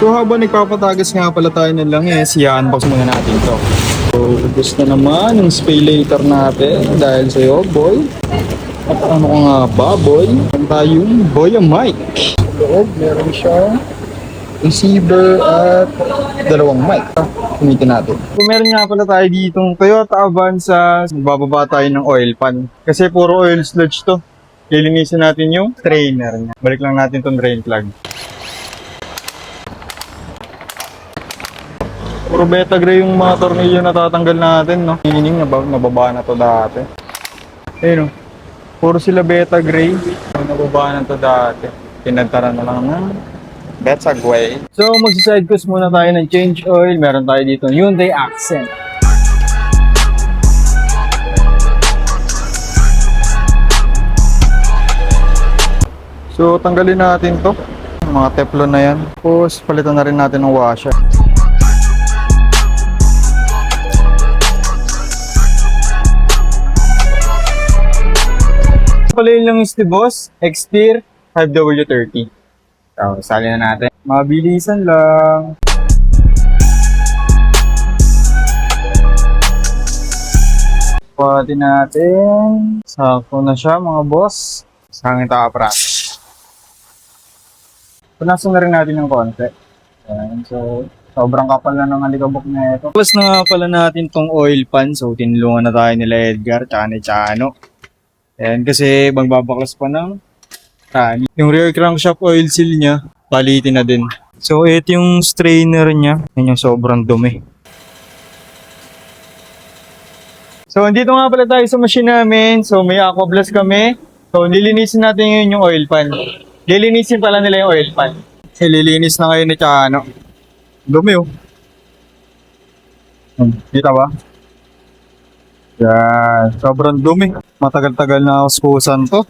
So habang nagpapatagas nga pala tayo ng langis, i-unbox muna natin to. So ubos na naman yung spay later natin dahil sa'yo, boy. At ano ko nga ba, boy? Meron tayong Boya mic. Sa loob, meron siyang receiver at dalawang mic. Gamitin natin. So meron nga pala tayo ditong Toyota Avanza. Magbababa tayo ng oil pan. Kasi puro oil sludge to. Lilinisin natin yung strainer niya. Balik lang natin tong drain plug. Puro beta gray yung mga tornilyo na tatanggal natin, no? Meaning, nababa na to dati. Ayun, no? Puro sila beta gray. Nababa na to dati. Pinagtara na lang na Betagway. So, magsiside coast muna tayo ng change oil. Meron tayo dito Hyundai Accent. So, tanggalin natin to. Mga teflon na yan. Tapos, palitan na rin natin ng washer. Palayin lang yung Boss X-Tier 5W30. So, sali na natin. Mabilisan lang. Pwede natin. Sakto na siya mga boss. Sa hangin taka-practice. Punasan na rin natin ng konti. Ayan, so, sobrang kapal na ng alikabok na ito. Tapos na nga pala natin tong oil pan. So, tinulungan na tayo nila Edgar tsaka ni Chano. Ayan, kasi magbabaklas pa ng tani. Yung rear crankshaft oil seal niya, palitin na din. So, ito yung strainer niya. Yan yung sobrang dumi. So, andito nga pala tayo sa machine namin. So, may aqua blast kami. So, lilinisin natin yun yung oil pan. Lilinisin pala nila yung oil pan. Lilinis na kayo ni Chano. Dumi oh. Kita ba? Yan, sobrang dumi. Matagal-tagal na kuskusan to.